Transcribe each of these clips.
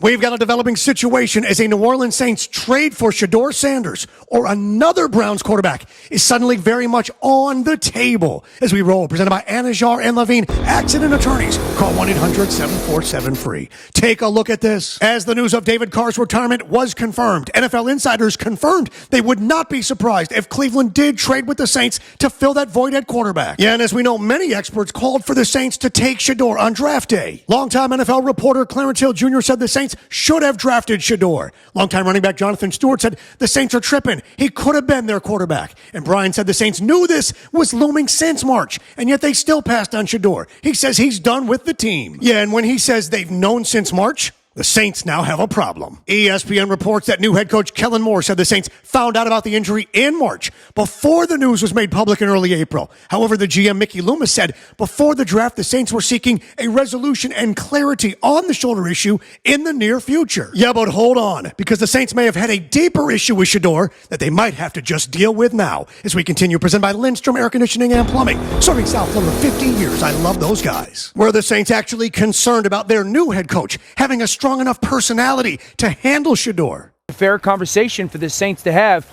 We've got a developing situation as a New Orleans Saints trade for Shedeur Sanders or another Browns quarterback is suddenly very much on the table as we roll. Presented by Anajar and Levine, accident attorneys. Call 1-800-747-FREE. Take a look at this. As the news of David Carr's retirement was confirmed, NFL insiders confirmed they would not be surprised if Cleveland did trade with the Saints to fill that void at quarterback. Yeah, and as we know, many experts called for the Saints to take Shedeur on draft day. Longtime NFL reporter Clarence Hill Jr. said the Saints should have drafted Shedeur. Longtime running back Jonathan Stewart said the Saints are tripping. He could have been their quarterback. And Brian said the Saints knew this was looming since March, and yet they still passed on Shedeur. He says he's done with the team. Yeah, and when he says they've known since March, the Saints now have a problem. ESPN reports that new head coach Kellen Moore said the Saints found out about the injury in March, before the news was made public in early April. However, the GM Mickey Loomis said before the draft, the Saints were seeking a resolution and clarity on the shoulder issue in the near future. Yeah, but hold on, because the Saints may have had a deeper issue with Shedeur that they might have to just deal with now. As we continue, presented by Lindstrom Air Conditioning and Plumbing, serving South Florida 50 years. I love those guys. Were the Saints actually concerned about their new head coach having a strong enough personality to handle Shedeur? Fair conversation for the Saints to have.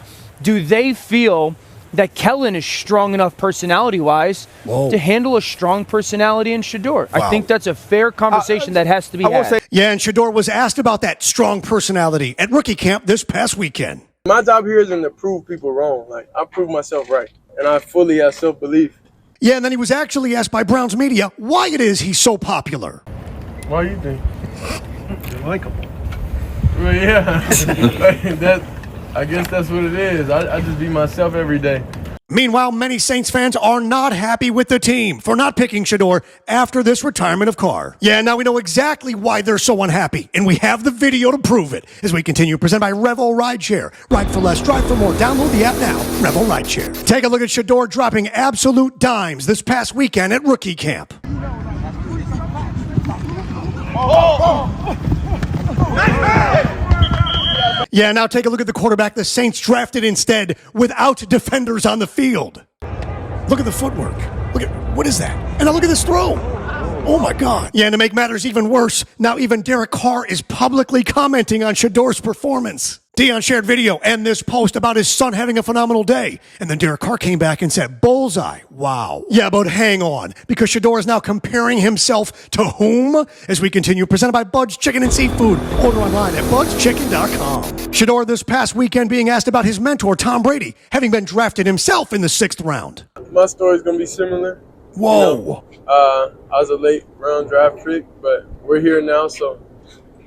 Do they feel that Kellen is strong enough personality-wise to handle a strong personality in Shedeur? Wow. I think that's a fair conversation that has to be had. Yeah, and Shedeur was asked about that strong personality at rookie camp this past weekend. My job here isn't to prove people wrong. Like, I prove myself right, and I fully have self-belief. Yeah, and then he was actually asked by Browns media why it is he's so popular. Why do you think? They like him. Well, yeah. I guess that's what it is. I just be myself every day. Meanwhile, many Saints fans are not happy with the team for not picking Shedeur after this retirement of Carr. Yeah, now we know exactly why they're so unhappy, and we have the video to prove it. As we continue, presented by Revel Rideshare. Ride for less, drive for more. Download the app now. Revel Rideshare. Take a look at Shedeur dropping absolute dimes this past weekend at rookie camp. Yeah, now take a look at the quarterback the Saints drafted instead without defenders on the field. Look at the footwork. What is that? And now look at this throw. Oh my God. Yeah, and to make matters even worse, now even Derek Carr is publicly commenting on Shedeur's performance. Dion shared video and this post about his son having a phenomenal day. And then Derek Carr came back and said, bullseye. Wow. Yeah, but hang on, because Shedeur is now comparing himself to whom? As we continue, presented by Bud's Chicken and Seafood. Order online at budschicken.com. Shedeur this past weekend being asked about his mentor, Tom Brady, having been drafted himself in the 6th round. My story's going to be similar. Whoa. You know, I was a late round draft pick, but we're here now, so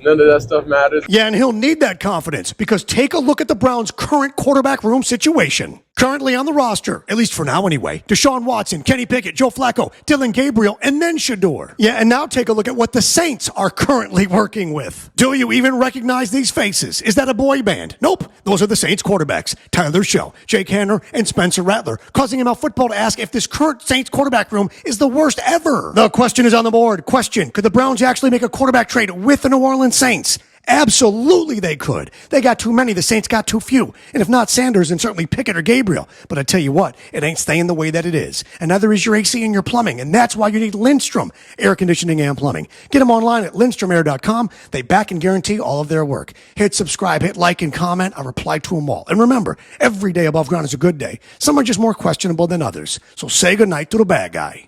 none of that stuff matters. Yeah, and he'll need that confidence because take a look at the Browns' current quarterback room situation. Currently on the roster, at least for now anyway, Deshaun Watson, Kenny Pickett, Joe Flacco, Dylan Gabriel, and then Shedeur. Yeah, and now take a look at what the Saints are currently working with. Do you even recognize these faces? Is that a boy band? Nope. Those are the Saints quarterbacks, Tyler Show, Jake Hanner, and Spencer Rattler, causing ML Football to ask if this current Saints quarterback room is the worst ever. The question is on the board. Question, could the Browns actually make a quarterback trade with the New Orleans Saints? Absolutely they could. They got too many. The Saints got too few. And if not Sanders, then certainly Pickett or Gabriel. But I tell you what, it ain't staying the way that it is. And neither is your AC and your plumbing. And that's why you need Lindstrom Air Conditioning and Plumbing. Get them online at lindstromair.com. They back and guarantee all of their work. Hit subscribe, hit like, and comment. I'll reply to them all. And remember, every day above ground is a good day. Some are just more questionable than others. So say goodnight to the bad guy.